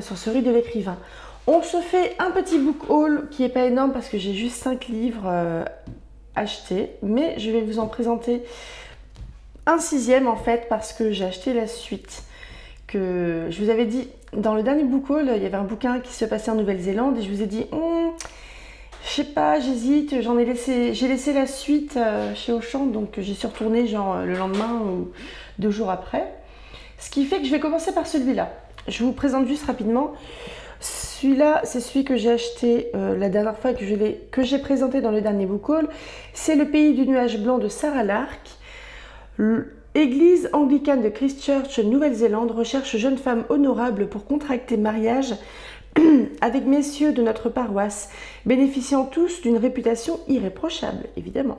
ressourcerie de l'écrivain. On se fait un petit book haul qui n'est pas énorme parce que j'ai juste 5 livres achetés, mais je vais vous en présenter un 6e en fait parce que j'ai acheté la suite. Que je vous avais dit, dans le dernier book haul, il y avait un bouquin qui se passait en Nouvelle-Zélande et je vous ai dit, je sais pas, j'hésite, j'ai laissé la suite chez Auchan, donc j'y suis retournée genre le lendemain ou 2 jours après. Ce qui fait que je vais commencer par celui-là. Je vous présente juste rapidement. Celui-là, c'est celui que j'ai acheté la dernière fois et que j'ai présenté dans le dernier book haul. C'est Le pays du nuage blanc de Sarah Lark. Église anglicane de Christchurch, Nouvelle-Zélande, recherche jeune femme honorable pour contracter mariage avec messieurs de notre paroisse, bénéficiant tous d'une réputation irréprochable, évidemment.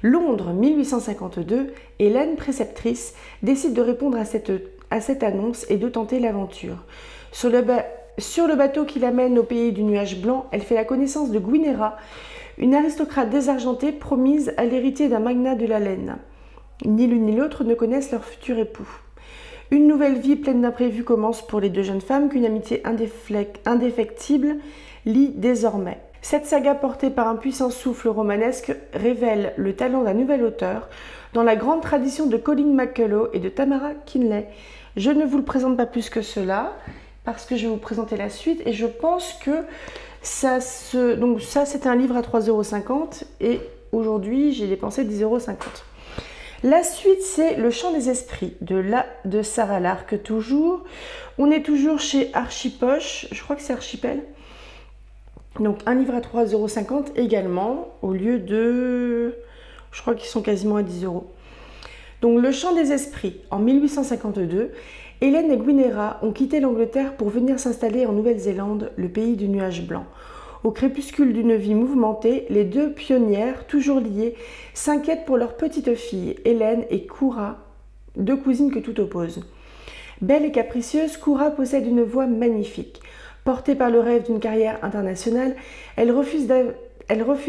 Londres, 1852, Hélène, préceptrice, décide de répondre à cette annonce et de tenter l'aventure. Sur le bateau qui l'amène au pays du nuage blanc, elle fait la connaissance de Gwynera, une aristocrate désargentée promise à l'héritier d'un magnat de la laine. Ni l'une ni l'autre ne connaissent leur futur époux. Une nouvelle vie pleine d'imprévus commence pour les 2 jeunes femmes qu'une amitié indéfectible lie désormais. Cette saga portée par un puissant souffle romanesque révèle le talent d'un nouvel auteur dans la grande tradition de Colin McCullough et de Tamara Kinley. Je ne vous le présente pas plus que cela parce que je vais vous présenter la suite et je pense que donc ça c'était un livre à 3,50 € et aujourd'hui j'ai dépensé 10,50 €. La suite, c'est Le chant des esprits de Sarah Lark, toujours. On est toujours chez Archipoche, je crois que c'est Archipel. Donc un livre à 3,50 € également, au lieu de... Je crois qu'ils sont quasiment à 10 €. Donc Le chant des esprits, en 1852, Hélène et Gwynera ont quitté l'Angleterre pour venir s'installer en Nouvelle-Zélande, le pays du nuage blanc. Au crépuscule d'une vie mouvementée, les 2 pionnières, toujours liées, s'inquiètent pour leur petite fille, Hélène et Koura, 2 cousines que tout oppose. Belle et capricieuse, Koura possède une voix magnifique. Portée par le rêve d'une carrière internationale, elle refuse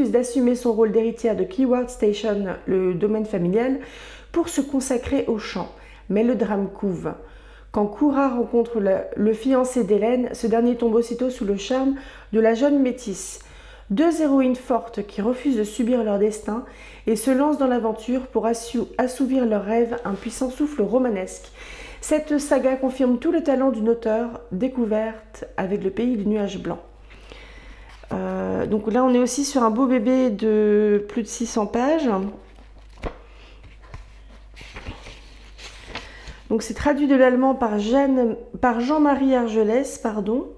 d'assumer son rôle d'héritière de Keyward Station, le domaine familial, pour se consacrer au chant. Mais le drame couve. Quand Koura rencontre le fiancé d'Hélène, ce dernier tombe aussitôt sous le charme de la jeune métisse. 2 héroïnes fortes qui refusent de subir leur destin et se lancent dans l'aventure pour assouvir leurs rêves, un puissant souffle romanesque. Cette saga confirme tout le talent d'une auteure découverte avec Le pays du nuage blanc. Donc là on est aussi sur un beau bébé de plus de 600 pages. Donc c'est traduit de l'allemand par Jean-Marie Argelès, pardon.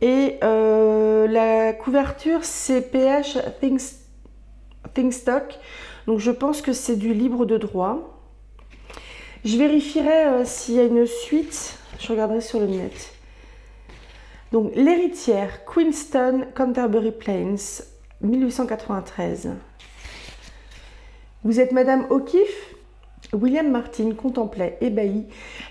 Et la couverture c'est PH Thinkstock. Donc je pense que c'est du libre de droit. Je vérifierai s'il y a une suite. Je regarderai sur le net. Donc L'héritière, Queenstown, Canterbury Plains, 1893. Vous êtes Madame O'Keeffe ? William Martin contemplait, ébahi,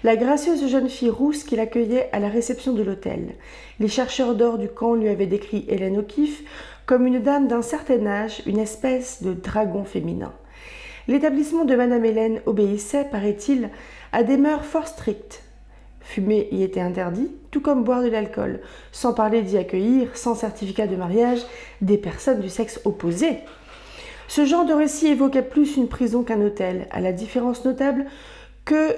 la gracieuse jeune fille rousse qui l'accueillait à la réception de l'hôtel. Les chercheurs d'or du camp lui avaient décrit Hélène O'Keeffe comme une dame d'un certain âge, une espèce de dragon féminin. L'établissement de Madame Hélène obéissait, paraît-il, à des mœurs fort strictes. Fumer y était interdit, tout comme boire de l'alcool, sans parler d'y accueillir, sans certificat de mariage, des personnes du sexe opposé. Ce genre de récit évoquait plus une prison qu'un hôtel, à la différence notable que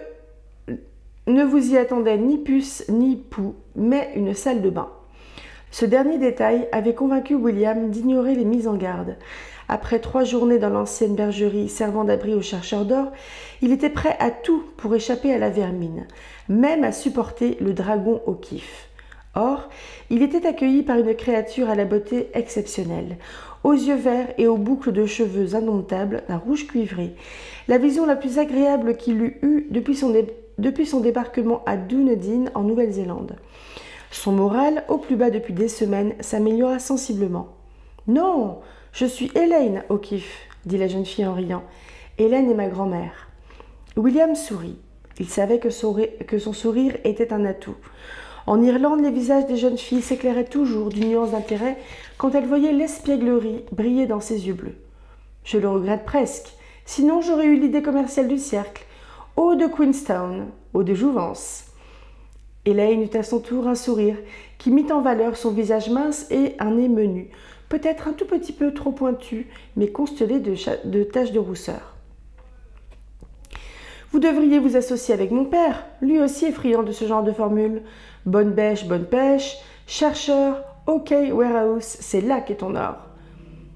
ne vous y attendait ni puce ni poux, mais une salle de bain. Ce dernier détail avait convaincu William d'ignorer les mises en garde. Après 3 journées dans l'ancienne bergerie servant d'abri aux chercheurs d'or, il était prêt à tout pour échapper à la vermine, même à supporter le dragon O'Keeffe. Or, il était accueilli par une créature à la beauté exceptionnelle, aux yeux verts et aux boucles de cheveux indomptables d'un rouge cuivré, la vision la plus agréable qu'il eût eue depuis son débarquement à Dunedin en Nouvelle-Zélande. Son moral, au plus bas depuis des semaines, s'améliora sensiblement. « Non, je suis Hélène O'Keeffe, » dit la jeune fille en riant. « Hélène est ma grand-mère. » William sourit. Il savait que son sourire était un atout. En Irlande, les visages des jeunes filles s'éclairaient toujours d'une nuance d'intérêt quand elles voyaient l'espièglerie briller dans ses yeux bleus. Je le regrette presque, sinon j'aurais eu l'idée commerciale du cercle. Eau de Queenstown, eau de jouvence. Hélène eut à son tour un sourire qui mit en valeur son visage mince et un nez menu, peut-être un tout petit peu trop pointu, mais constellé de taches de rousseur. Vous devriez vous associer avec mon père, lui aussi est friand de ce genre de formule. Bonne pêche, chercheur, ok, warehouse, c'est là qu'est ton or.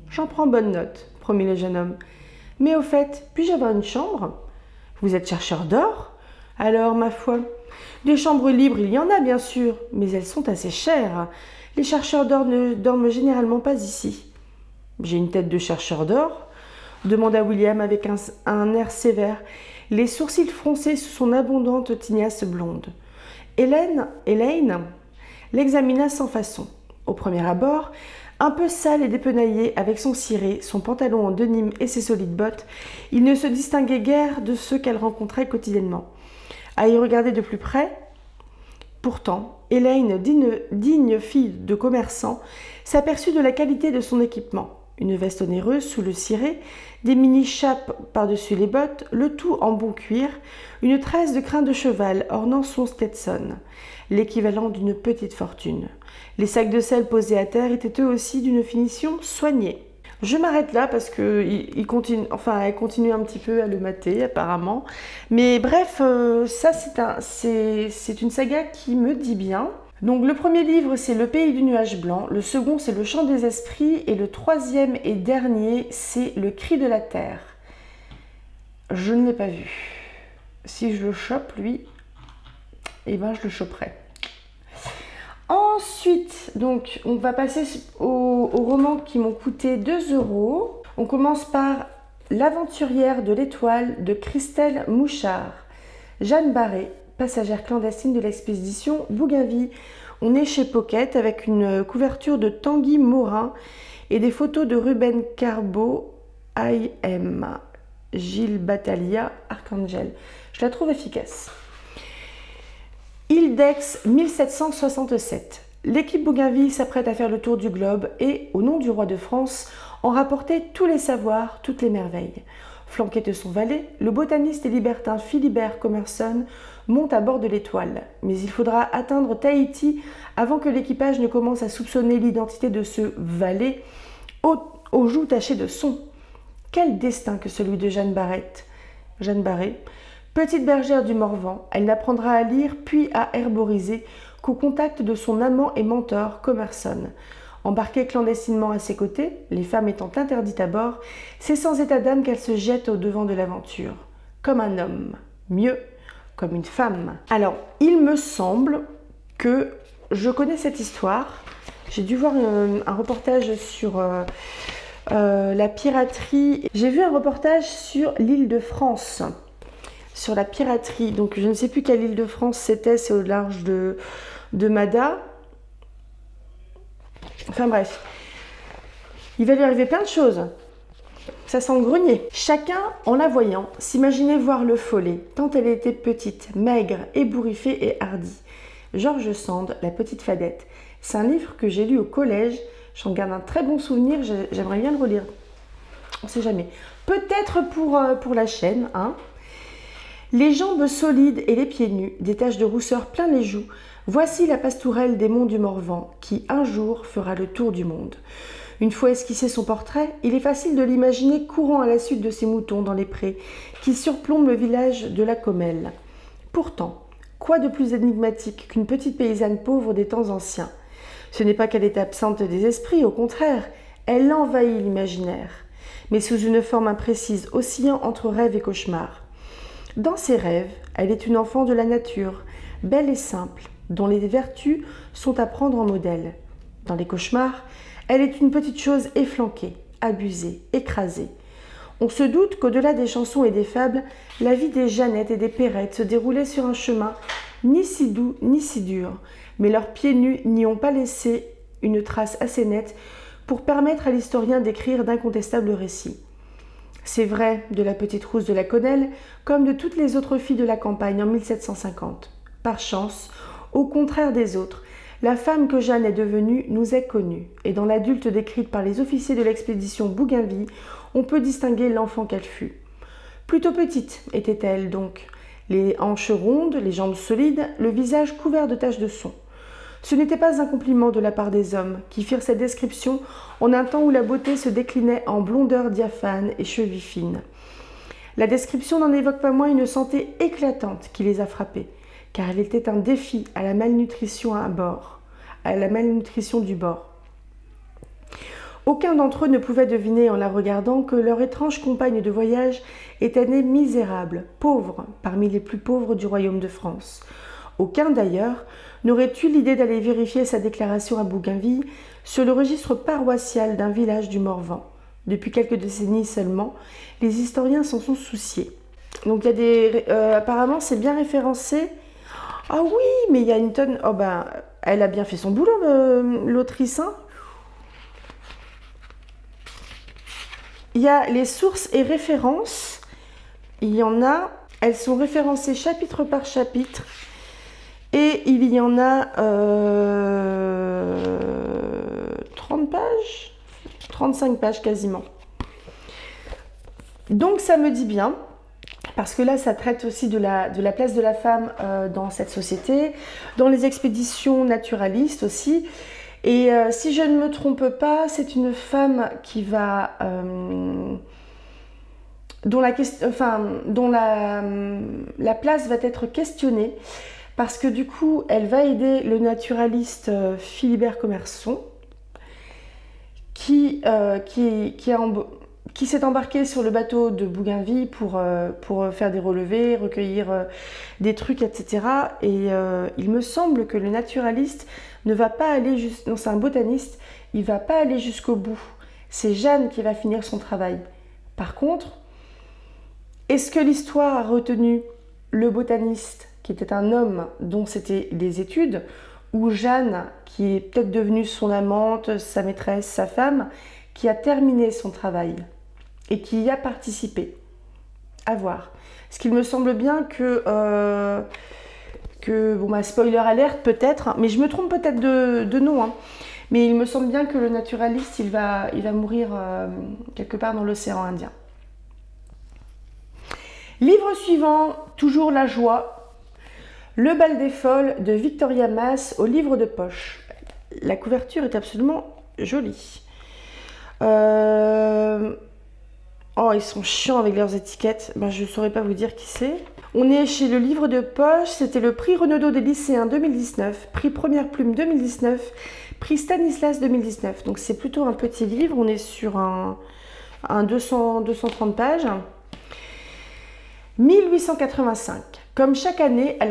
J'en prends bonne note, promit le jeune homme. Mais au fait, puis-je avoir une chambre? Vous êtes chercheur d'or? Alors, ma foi, des chambres libres, il y en a bien sûr, mais elles sont assez chères. Les chercheurs d'or ne dorment généralement pas ici. J'ai une tête de chercheur d'or? Demanda William avec un air sévère, les sourcils froncés sous son abondante tignasse blonde. Hélène l'examina sans façon. Au premier abord, un peu sale et dépenaillé, avec son ciré, son pantalon en denim et ses solides bottes, il ne se distinguait guère de ceux qu'elle rencontrait quotidiennement. À y regarder de plus près, pourtant, Hélène, digne fille de commerçant, s'aperçut de la qualité de son équipement. Une veste onéreuse sous le ciré, des mini-chapes par-dessus les bottes, le tout en bon cuir, une tresse de crin de cheval ornant son Stetson, l'équivalent d'une petite fortune. Les sacs de sel posés à terre étaient eux aussi d'une finition soignée. Je m'arrête là parce que elle continue un petit peu à le mater apparemment. Mais bref, ça c'est une saga qui me dit bien. Donc le premier livre c'est Le Pays du Nuage Blanc, le second c'est Le Chant des Esprits et le troisième et dernier c'est Le Cri de la Terre. Je ne l'ai pas vu. Si je le chope lui, eh ben je le choperai. Ensuite, donc, on va passer aux romans qui m'ont coûté 2 €. On commence par L'Aventurière de l'Étoile de Christelle Mouchard. Jeanne Barré, passagère clandestine de l'expédition Bougainville. On est chez Pocket avec une couverture de Tanguy Morin et des photos de Ruben Carbo, I.M. Gilles Battaglia, Archangel. Je la trouve efficace. Île d'Aix, 1767. L'équipe Bougainville s'apprête à faire le tour du globe et, au nom du roi de France, en rapporter tous les savoirs, toutes les merveilles. Flanqué de son valet, le botaniste et libertin Philibert Commerson monte à bord de l'Étoile. Mais il faudra atteindre Tahiti avant que l'équipage ne commence à soupçonner l'identité de ce valet aux joues tachées de son. Quel destin que celui de Jeanne Barré. Petite bergère du Morvan, elle n'apprendra à lire puis à herboriser qu'au contact de son amant et mentor, Commerson. Embarquée clandestinement à ses côtés, les femmes étant interdites à bord, c'est sans état d'âme qu'elle se jette au devant de l'aventure. Comme un homme, mieux, comme une femme. Alors, il me semble que je connais cette histoire. J'ai dû voir un reportage sur la piraterie. J'ai vu un reportage sur l'île de France. Sur la piraterie, donc je ne sais plus quelle île de France c'était, c'est au large de Mada. Enfin bref, il va lui arriver plein de choses. Ça sent le grenier. Chacun, en la voyant, s'imaginait voir le follet, tant elle était petite, maigre, ébouriffée et hardie. George Sand, La Petite Fadette. C'est un livre que j'ai lu au collège. J'en garde un très bon souvenir, j'aimerais bien le relire. On ne sait jamais. Peut-être pour la chaîne, hein. Les jambes solides et les pieds nus, des taches de rousseur plein les joues, voici la pastourelle des monts du Morvan, qui un jour fera le tour du monde. Une fois esquissé son portrait, il est facile de l'imaginer courant à la suite de ses moutons dans les prés, qui surplombent le village de la Comelle. Pourtant, quoi de plus énigmatique qu'une petite paysanne pauvre des temps anciens? Ce n'est pas qu'elle est absente des esprits, au contraire, elle envahit l'imaginaire, mais sous une forme imprécise, oscillant entre rêve et cauchemar. Dans ses rêves, elle est une enfant de la nature, belle et simple, dont les vertus sont à prendre en modèle. Dans les cauchemars, elle est une petite chose efflanquée, abusée, écrasée. On se doute qu'au-delà des chansons et des fables, la vie des Jeannettes et des Perrettes se déroulait sur un chemin ni si doux ni si dur, mais leurs pieds nus n'y ont pas laissé une trace assez nette pour permettre à l'historien d'écrire d'incontestables récits. C'est vrai de la petite rousse de la Connelle, comme de toutes les autres filles de la campagne en 1750. Par chance, au contraire des autres, la femme que Jeanne est devenue nous est connue, et dans l'adulte décrite par les officiers de l'expédition Bougainville, on peut distinguer l'enfant qu'elle fut. Plutôt petite était-elle donc. Les hanches rondes, les jambes solides, le visage couvert de taches de son. Ce n'était pas un compliment de la part des hommes, qui firent cette description en un temps où la beauté se déclinait en blondeur diaphane et cheville fine. La description n'en évoque pas moins une santé éclatante qui les a frappés, car elle était un défi à la malnutrition du bord. Aucun d'entre eux ne pouvait deviner en la regardant que leur étrange compagne de voyage était née misérable, pauvre, parmi les plus pauvres du royaume de France. Aucun d'ailleurs n'aurait eu l'idée d'aller vérifier sa déclaration à Bougainville sur le registre paroissial d'un village du Morvan. Depuis quelques décennies seulement, les historiens s'en sont souciés. Donc il y a des... apparemment c'est bien référencé. Ah oui, mais il y a une tonne... Oh ben, elle a bien fait son boulot, l'autrice, hein. Il y a les sources et références. Il y en a... Elles sont référencées chapitre par chapitre. Et il y en a 30 pages, 35 pages quasiment. Donc ça me dit bien, parce que là ça traite aussi de la place de la femme dans cette société, dans les expéditions naturalistes aussi. Et si je ne me trompe pas, c'est une femme qui va... dont la place va être questionnée. Parce que du coup, elle va aider le naturaliste Philibert Commerson, qui s'est embarqué sur le bateau de Bougainville pour faire des relevés, recueillir des trucs, etc. Et il me semble que le naturaliste ne va pas aller non, c'est un botaniste, il ne va pas aller jusqu'au bout. C'est Jeanne qui va finir son travail. Par contre, est-ce que l'histoire a retenu le botaniste qui était un homme dont c'était les études, ou Jeanne, qui est peut-être devenue son amante, sa maîtresse, sa femme, qui a terminé son travail et qui y a participé. À voir. Parce qu'il me semble bien que bon, spoiler alerte peut-être, mais je me trompe peut-être de nom, hein. Mais il me semble bien que le naturaliste, il va mourir quelque part dans l'océan Indien. Livre suivant, toujours la joie. Le bal des folles de Victoria Mass au livre de poche. La couverture est absolument jolie. Oh, ils sont chiants avec leurs étiquettes. Ben, je ne saurais pas vous dire qui c'est. On est chez le livre de poche. C'était le prix Renaudot des lycéens 2019, prix Première Plume 2019, prix Stanislas 2019. Donc c'est plutôt un petit livre. On est sur un 230 pages. 1885. Comme chaque année, à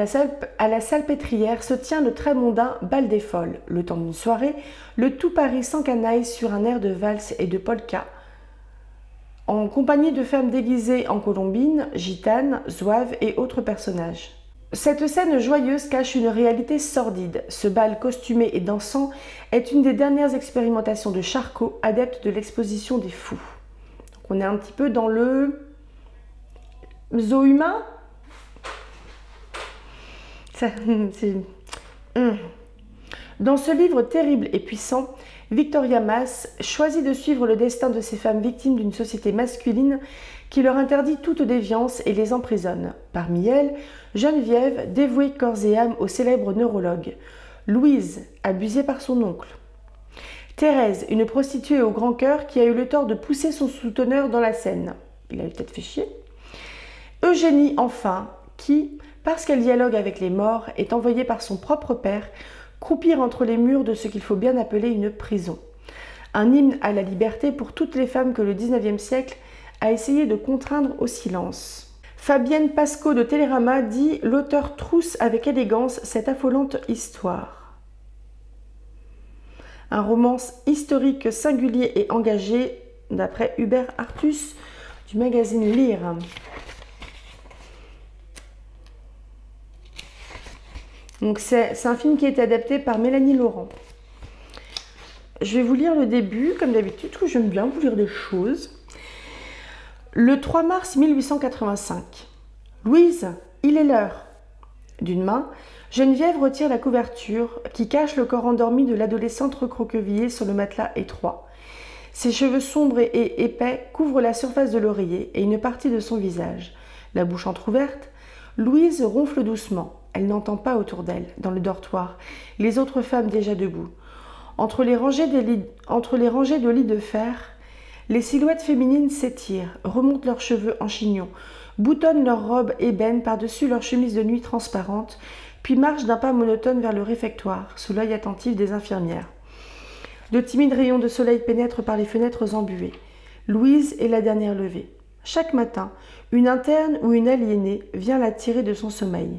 la Salpêtrière se tient le très mondain bal des folles. Le temps d'une soirée, le tout Paris s'encanaille sur un air de valse et de polka, en compagnie de femmes déguisées en colombines, gitanes, zouaves et autres personnages. Cette scène joyeuse cache une réalité sordide. Ce bal costumé et dansant est une des dernières expérimentations de Charcot, adepte de l'exposition des fous. Donc on est un petit peu dans le zoo humain. Dans ce livre terrible et puissant, Victoria Mass choisit de suivre le destin de ces femmes victimes d'une société masculine qui leur interdit toute déviance et les emprisonne. Parmi elles, Geneviève, dévouée corps et âme au célèbre neurologue. Louise, abusée par son oncle. Thérèse, une prostituée au grand cœur qui a eu le tort de pousser son souteneur dans la Seine. Il avait peut-être fait chier. Eugénie, enfin, qui, parce qu'elle dialogue avec les morts, est envoyée par son propre père croupir entre les murs de ce qu'il faut bien appeler une prison. Un hymne à la liberté pour toutes les femmes que le XIXe siècle a essayé de contraindre au silence. Fabienne Pasco de Télérama dit « L'auteur trousse avec élégance cette affolante histoire ». Un roman historique singulier et engagé, d'après Hubert Artus du magazine Lire. Donc c'est un film qui a été adapté par Mélanie Laurent. Je vais vous lire le début, comme d'habitude, parce que j'aime bien vous lire des choses. Le 3 mars 1885. Louise, il est l'heure. D'une main, Geneviève retire la couverture qui cache le corps endormi de l'adolescente recroquevillée sur le matelas étroit. Ses cheveux sombres et épais couvrent la surface de l'oreiller et une partie de son visage. La bouche entrouverte, Louise ronfle doucement. Elle n'entend pas autour d'elle, dans le dortoir, les autres femmes déjà debout. Entre les rangées de lits de fer, les silhouettes féminines s'étirent, remontent leurs cheveux en chignon, boutonnent leurs robes ébènes par-dessus leurs chemises de nuit transparentes, puis marchent d'un pas monotone vers le réfectoire, sous l'œil attentif des infirmières. De timides rayons de soleil pénètrent par les fenêtres embuées. Louise est la dernière levée. Chaque matin, une interne ou une aliénée vient la tirer de son sommeil.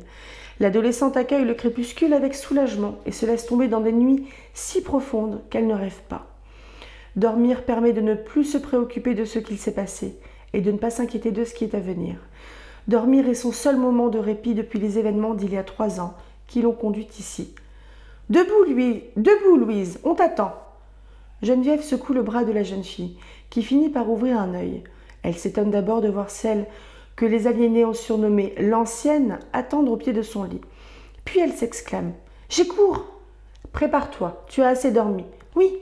L'adolescente accueille le crépuscule avec soulagement et se laisse tomber dans des nuits si profondes qu'elle ne rêve pas. Dormir permet de ne plus se préoccuper de ce qu'il s'est passé et de ne pas s'inquiéter de ce qui est à venir. Dormir est son seul moment de répit depuis les événements d'il y a 3 ans qui l'ont conduite ici. « Debout, Louise, on t'attend !» Geneviève secoue le bras de la jeune fille, qui finit par ouvrir un œil. Elle s'étonne d'abord de voir celle que les aliénés ont surnommée l'ancienne attendre au pied de son lit. Puis elle s'exclame « J'ai cours !»« Prépare-toi, tu as assez dormi. »« Oui !»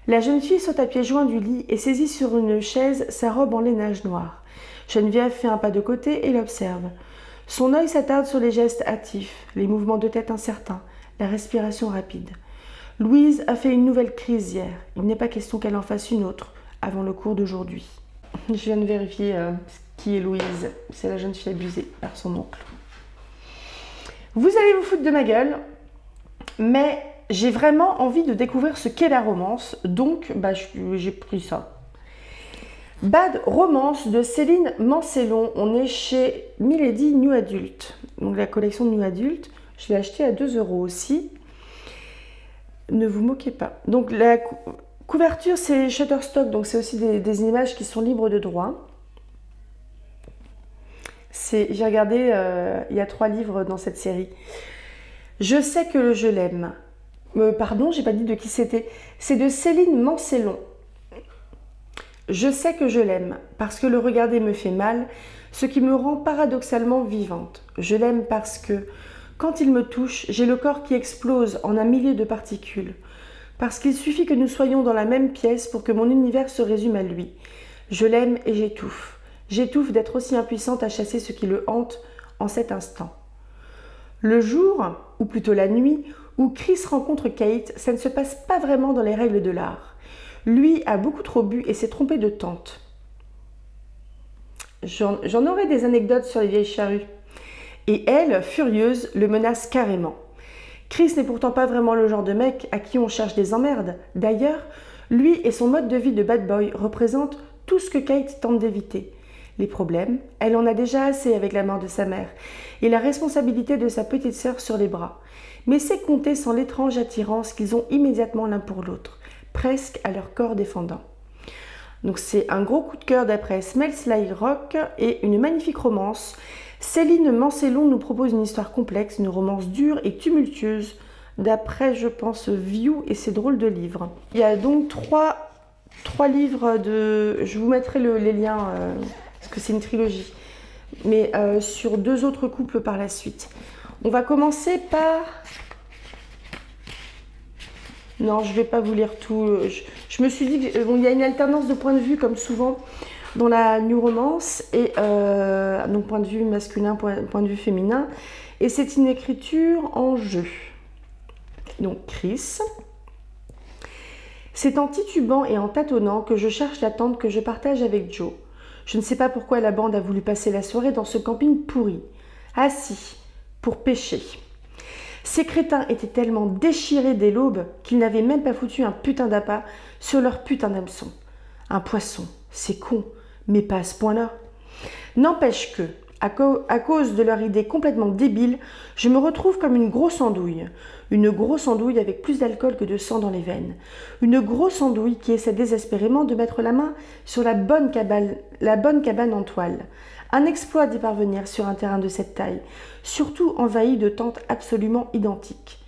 La jeune fille saute à pieds joints du lit et saisit sur une chaise sa robe en lainage noir. Geneviève fait un pas de côté et l'observe. Son œil s'attarde sur les gestes hâtifs, les mouvements de tête incertains, la respiration rapide. Louise a fait une nouvelle crise hier. Il n'est pas question qu'elle en fasse une autre avant le cours d'aujourd'hui. Je viens de vérifier qui est Louise. C'est la jeune fille abusée par son oncle. Vous allez vous foutre de ma gueule, mais j'ai vraiment envie de découvrir ce qu'est la romance, donc j'ai pris ça. Bad Romance de Céline Mancellon. On est chez Milady New Adult. Donc la collection New Adult, je l'ai acheté à 2 € aussi. Ne vous moquez pas. Donc la couverture, c'est Shutterstock, donc c'est aussi des images qui sont libres de droit. J'ai regardé, il y a 3 livres dans cette série. Je sais que je l'aime. Pardon, j'ai pas dit de qui c'était. C'est de Céline Mancellon. Je sais que je l'aime, parce que le regarder me fait mal, ce qui me rend paradoxalement vivante. Je l'aime parce que, quand il me touche, j'ai le corps qui explose en un millier de particules. Parce qu'il suffit que nous soyons dans la même pièce pour que mon univers se résume à lui. Je l'aime et j'étouffe. J'étouffe d'être aussi impuissante à chasser ce qui le hante en cet instant. Le jour, ou plutôt la nuit, où Chris rencontre Kate, ça ne se passe pas vraiment dans les règles de l'art. Lui a beaucoup trop bu et s'est trompé de tante. J'en aurai des anecdotes sur les vieilles charrues. Et elle, furieuse, le menace carrément. Chris n'est pourtant pas vraiment le genre de mec à qui on cherche des emmerdes. D'ailleurs, lui et son mode de vie de bad boy représentent tout ce que Kate tente d'éviter. Les problèmes, elle en a déjà assez avec la mort de sa mère et la responsabilité de sa petite sœur sur les bras. Mais c'est compter sans l'étrange attirance qu'ils ont immédiatement l'un pour l'autre, presque à leur corps défendant. Donc c'est un gros coup de cœur d'après Smells Like Rock et une magnifique romance. Céline Mancellon nous propose une histoire complexe, une romance dure et tumultueuse, d'après, je pense, View et ses drôles de livres. Il y a donc trois livres de... Je vous mettrai les liens, parce que c'est une trilogie, mais sur 2 autres couples par la suite. On va commencer par... Non, je ne vais pas vous lire tout. Je me suis dit qu'il y a une alternance de points de vue, comme souvent, dans la New Romance, et donc point de vue masculin, point de vue féminin, et c'est une écriture en jeu. Donc Chris, c'est en titubant et en tâtonnant que je cherche la tente que je partage avec Joe. Je ne sais pas pourquoi la bande a voulu passer la soirée dans ce camping pourri, assis, pour pêcher. Ces crétins étaient tellement déchirés dès l'aube qu'ils n'avaient même pas foutu un putain d'appât sur leur putain d'hameçon. Un poisson, c'est con, mais pas à ce point-là. N'empêche que, à cause de leur idée complètement débile, je me retrouve comme une grosse andouille. Une grosse andouille avec plus d'alcool que de sang dans les veines. Une grosse andouille qui essaie désespérément de mettre la main sur la bonne cabane en toile. Un exploit d'y parvenir sur un terrain de cette taille, surtout envahi de tentes absolument identiques.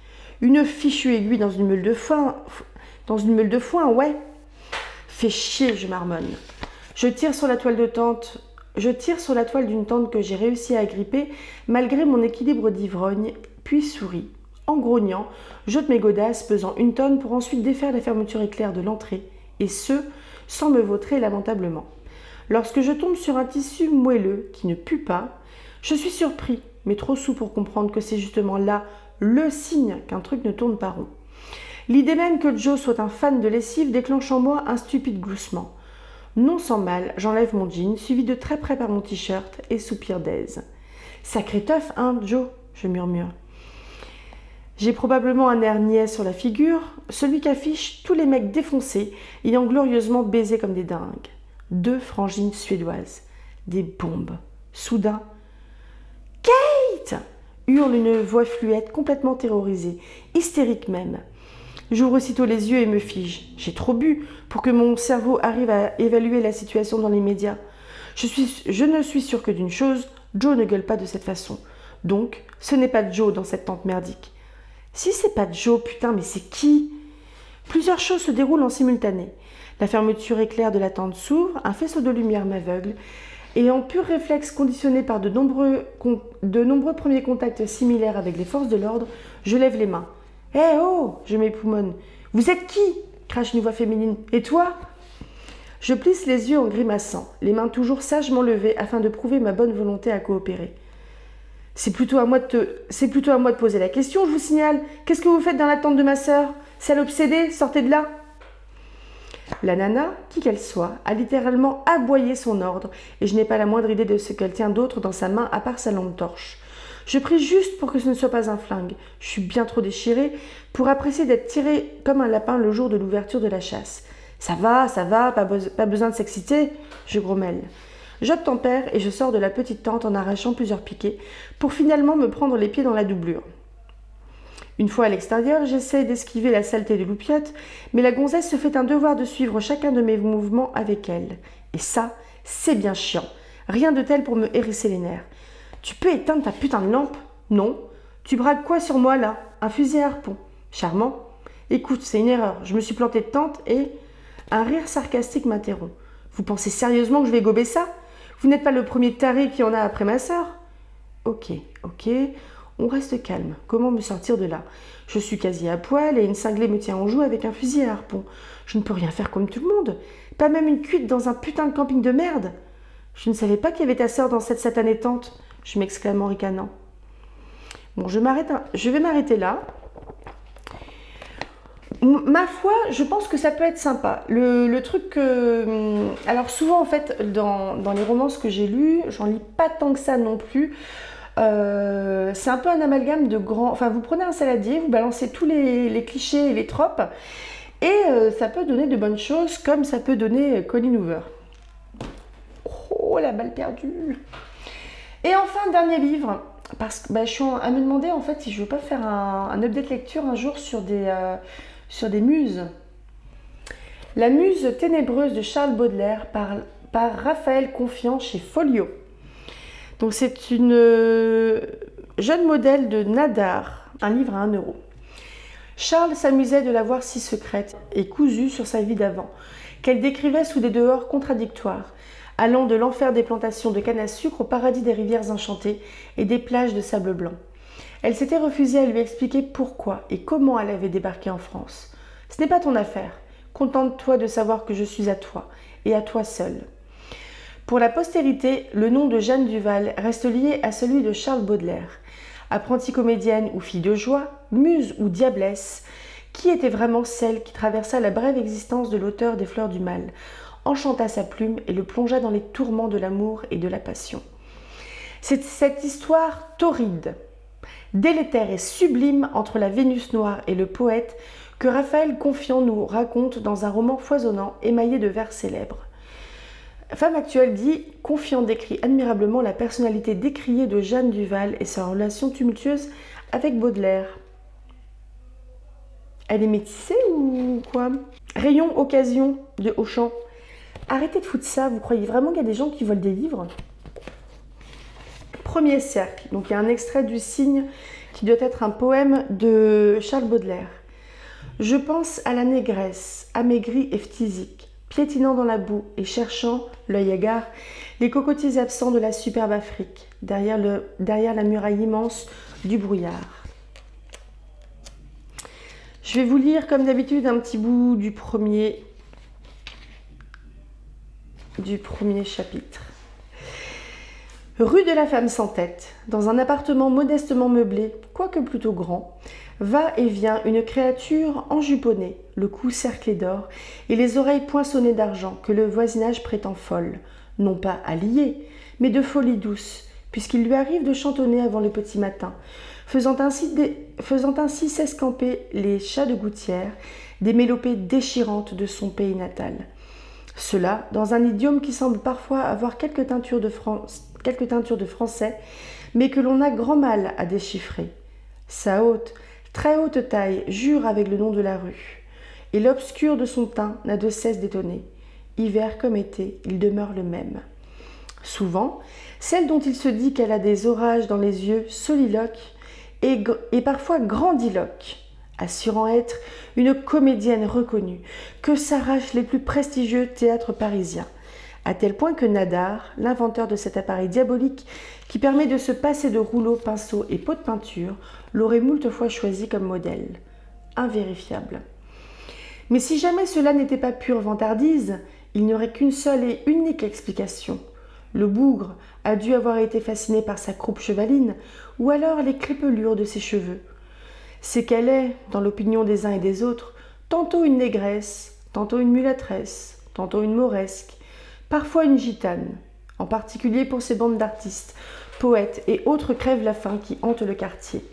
Une fichue aiguille dans une meule de foin, ouais. Fait chier, je marmonne. Je tire sur la toile d'une tente que j'ai réussi à agripper malgré mon équilibre d'ivrogne, puis souris. En grognant, j'ôte mes godasses pesant 1 tonne pour ensuite défaire la fermeture éclair de l'entrée, et ce, sans me vautrer lamentablement. Lorsque je tombe sur un tissu moelleux qui ne pue pas, Je suis surpris, mais trop soûl pour comprendre que c'est justement là le signe qu'un truc ne tourne pas rond. L'idée même que Joe soit un fan de lessive déclenche en moi un stupide gloussement. Non sans mal, j'enlève mon jean, suivi de très près par mon t-shirt, et soupire d'aise. « Sacré teuf, hein, Joe ?» je murmure. J'ai probablement un air niais sur la figure, celui qu'affichent tous les mecs défoncés, ayant glorieusement baisé comme des dingues. 2 frangines suédoises. Des bombes. Soudain, « Kate !» hurle une voix fluette, complètement terrorisée, hystérique même. J'ouvre aussitôt les yeux et me fige. J'ai trop bu pour que mon cerveau arrive à évaluer la situation dans l'immédiat. Je ne suis sûre que d'une chose, Joe ne gueule pas de cette façon. Donc, ce n'est pas Joe dans cette tente merdique. Si c'est pas Joe, putain, mais c'est qui? Plusieurs choses se déroulent en simultané. La fermeture éclair de la tente s'ouvre, un faisceau de lumière m'aveugle, et en pur réflexe conditionné par de nombreux premiers contacts similaires avec les forces de l'ordre, je lève les mains. « Eh oh !» je m'époumonne. « Vous êtes qui ?» crache une voix féminine. « Et toi ?» Je plisse les yeux en grimaçant, les mains toujours sagement levées afin de prouver ma bonne volonté à coopérer. « C'est plutôt à moi de poser la question, je vous signale. Qu'est-ce que vous faites dans la tente de ma sœur? Sale obsédée, sortez de là !» La nana, qui qu'elle soit, a littéralement aboyé son ordre et je n'ai pas la moindre idée de ce qu'elle tient d'autre dans sa main à part sa lampe torche. Je prie juste pour que ce ne soit pas un flingue. Je suis bien trop déchirée pour apprécier d'être tirée comme un lapin le jour de l'ouverture de la chasse. Ça va, pas besoin de s'exciter, je grommelle. J'obtempère et je sors de la petite tente en arrachant plusieurs piquets pour finalement me prendre les pieds dans la doublure. Une fois à l'extérieur, j'essaie d'esquiver la saleté de loupiote, mais la gonzesse se fait un devoir de suivre chacun de mes mouvements avec elle. Et ça, c'est bien chiant. Rien de tel pour me hérisser les nerfs. Tu peux éteindre ta putain de lampe? Non. Tu braques quoi sur moi là? Un fusil à harpon. Charmant. Écoute, c'est une erreur. Je me suis plantée de tente et... Un rire sarcastique m'interrompt. Vous pensez sérieusement que je vais gober ça? Vous n'êtes pas le premier taré qui en a après ma sœur? Ok. On reste calme. Comment me sortir de là? Je suis quasi à poil et une cinglée me tient en joue avec un fusil à harpon. Je ne peux rien faire comme tout le monde. Pas même une cuite dans un putain de camping de merde. Je ne savais pas qu'il y avait ta sœur dans cette satanée tente. Je m'exclame en ricanant. Bon, je vais m'arrêter là. Ma foi, je pense que ça peut être sympa. Le truc que... Alors souvent, en fait, dans les romances que j'ai lues, j'en lis pas tant que ça non plus. C'est un peu un amalgame de grands... Enfin, vous prenez un saladier, vous balancez tous les clichés et les tropes, et ça peut donner de bonnes choses, comme ça peut donner Colleen Hoover. Oh, la balle perdue! Et enfin, dernier livre, parce que je suis à me demander en fait si je ne veux pas faire un update lecture un jour sur des muses. La muse ténébreuse de Charles Baudelaire par Raphaël Confiant chez Folio. Donc c'est une jeune modèle de Nadar, un livre à 1 euro. Charles s'amusait de la voir si secrète et cousue sur sa vie d'avant, qu'elle décrivait sous des dehors contradictoires, allant de l'enfer des plantations de canne à sucre au paradis des rivières enchantées et des plages de sable blanc. Elle s'était refusée à lui expliquer pourquoi et comment elle avait débarqué en France. « Ce n'est pas ton affaire. Contente-toi de savoir que je suis à toi, et à toi seule. » Pour la postérité, le nom de Jeanne Duval reste lié à celui de Charles Baudelaire. Apprentie comédienne ou fille de joie, muse ou diablesse, qui était vraiment celle qui traversa la brève existence de l'auteur des Fleurs du Mal, enchanta sa plume et le plongea dans les tourments de l'amour et de la passion. C'est cette histoire torride, délétère et sublime entre la Vénus noire et le poète que Raphaël Confiant nous raconte dans un roman foisonnant émaillé de vers célèbres. Femme actuelle dit « Confiant décrit admirablement la personnalité décriée de Jeanne Duval et sa relation tumultueuse avec Baudelaire. » Elle est métissée ou quoi? Rayon Occasion de Auchan. Arrêtez de foutre ça, vous croyez vraiment qu'il y a des gens qui volent des livres? Premier cercle, donc il y a un extrait du Cygne qui doit être un poème de Charles Baudelaire. Je pense à la négresse, amaigrie et phthisique, piétinant dans la boue et cherchant, l'œil hagard, les cocotiers absents de la superbe Afrique, derrière la muraille immense du brouillard. Je vais vous lire comme d'habitude un petit bout du premier chapitre. Rue de la Femme sans tête, dans un appartement modestement meublé, quoique plutôt grand, va et vient une créature enjuponnée, le cou cerclé d'or et les oreilles poinçonnées d'argent que le voisinage prétend folle, non pas à lier, mais de folie douce, puisqu'il lui arrive de chantonner avant le petit matin, faisant ainsi s'escamper les chats de gouttière des mélopées déchirantes de son pays natal. Cela dans un idiome qui semble parfois avoir quelques teintures de français, mais que l'on a grand mal à déchiffrer. Sa haute, très haute taille jure avec le nom de la rue, et l'obscur de son teint n'a de cesse d'étonner. Hiver comme été, il demeure le même. Souvent, celle dont il se dit qu'elle a des orages dans les yeux soliloque et parfois grandiloque, assurant être une comédienne reconnue, que s'arrachent les plus prestigieux théâtres parisiens, à tel point que Nadar, l'inventeur de cet appareil diabolique qui permet de se passer de rouleaux, pinceaux et pots de peinture, l'aurait moult fois choisi comme modèle. Invérifiable. Mais si jamais cela n'était pas pure vantardise, il n'y aurait qu'une seule et unique explication. Le bougre a dû avoir été fasciné par sa croupe chevaline, ou alors les crépelures de ses cheveux. C'est qu'elle est, dans l'opinion des uns et des autres, tantôt une négresse, tantôt une mulâtresse, tantôt une mauresque, parfois une gitane, en particulier pour ces bandes d'artistes, poètes et autres crève-la-faim qui hantent le quartier.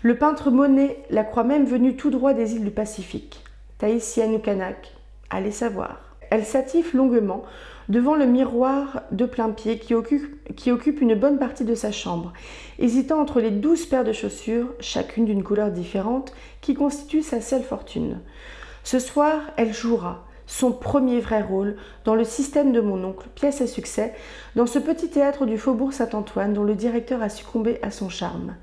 Le peintre Monet la croit même venue tout droit des îles du Pacifique, tahitienne ou kanak, allez savoir. Elle s'attifle longuement devant le miroir de plain-pied qui occupe une bonne partie de sa chambre, hésitant entre les 12 paires de chaussures, chacune d'une couleur différente, qui constituent sa seule fortune. Ce soir, elle jouera son premier vrai rôle dans Le Système de mon oncle, pièce à succès, dans ce petit théâtre du Faubourg Saint-Antoine dont le directeur a succombé à son charme.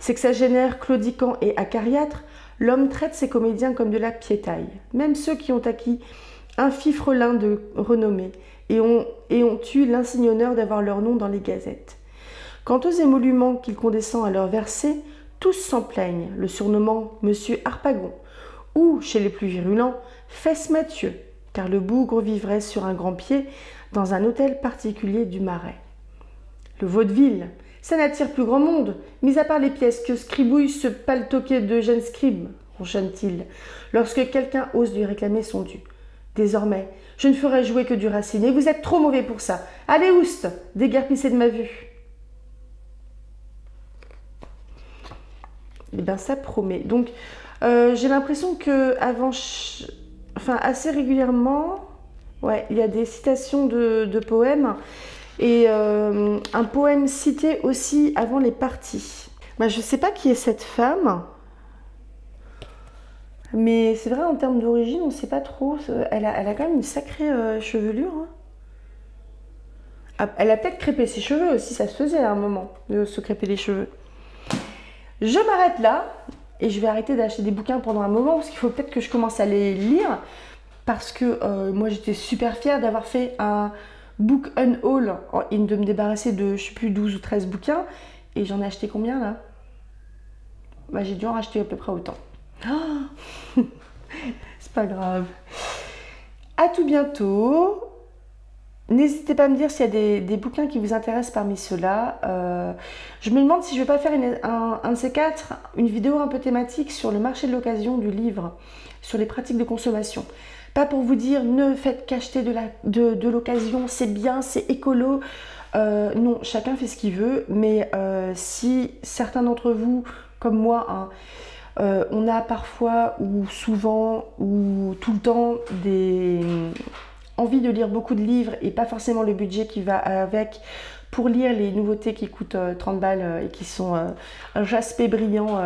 Sexagénaire, claudiquant et acariâtre, l'homme traite ses comédiens comme de la piétaille, même ceux qui ont acquis un fifrelin de renommée et ont eu l'insigne honneur d'avoir leur nom dans les gazettes. Quant aux émoluments qu'il condescend à leur verser, tous s'en plaignent, le surnommant Monsieur Harpagon, ou, chez les plus virulents, Fesse Mathieu, car le bougre vivrait sur un grand pied dans un hôtel particulier du Marais. Le vaudeville, ça n'attire plus grand monde, mis à part les pièces que scribouille ce paltoquet d'Eugène Scribe, ronchonne-t-il, lorsque quelqu'un ose lui réclamer son dû. Désormais, je ne ferai jouer que du Racine, et vous êtes trop mauvais pour ça. Allez, oust, déguerpissez de ma vue. Eh bien, ça promet. Donc, j'ai l'impression que assez régulièrement, ouais, il y a des citations de poèmes, et un poème cité aussi avant les parties. Ben, je ne sais pas qui est cette femme. Mais c'est vrai, en termes d'origine, on ne sait pas trop. Elle a quand même une sacrée chevelure. Hein. Elle a peut-être crêpé ses cheveux aussi, ça se faisait à un moment, de se crêper les cheveux. Je m'arrête là, et je vais arrêter d'acheter des bouquins pendant un moment, parce qu'il faut peut-être que je commence à les lire, parce que moi j'étais super fière d'avoir fait un book unhaul, et de me débarrasser de, je sais plus, 12 ou 13 bouquins, et j'en ai acheté combien là? Bah, j'ai dû en racheter à peu près autant. Oh c'est pas grave. À tout bientôt. N'hésitez pas à me dire s'il y a des bouquins qui vous intéressent parmi ceux-là. Je me demande si je vais pas faire un de ces quatre, une vidéo un peu thématique sur le marché de l'occasion du livre, sur les pratiques de consommation. Pas pour vous dire ne faites qu'acheter de l'occasion, c'est bien, c'est écolo. Non, chacun fait ce qu'il veut, mais si certains d'entre vous, comme moi, hein, on a parfois ou souvent ou tout le temps envie de lire beaucoup de livres et pas forcément le budget qui va avec pour lire les nouveautés qui coûtent 30 balles et qui sont un jaspé brillant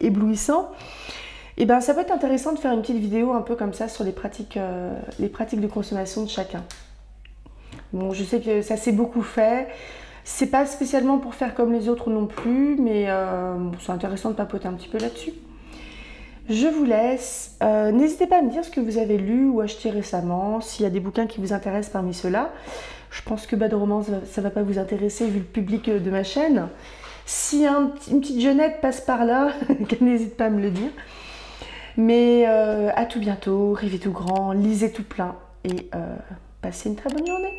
éblouissant. Et ben ça peut être intéressant de faire une petite vidéo un peu comme ça sur les pratiques de consommation de chacun. Bon, je sais que ça s'est beaucoup fait. C'est pas spécialement pour faire comme les autres non plus, mais c'est intéressant de papoter un petit peu là-dessus. Je vous laisse. N'hésitez pas à me dire ce que vous avez lu ou acheté récemment, s'il y a des bouquins qui vous intéressent parmi ceux-là. Je pense que Bad Romance, ça va pas vous intéresser vu le public de ma chaîne. Si une petite jeunette passe par là, n'hésite pas à me le dire. Mais à tout bientôt, rêvez tout grand, lisez tout plein et passez une très bonne journée.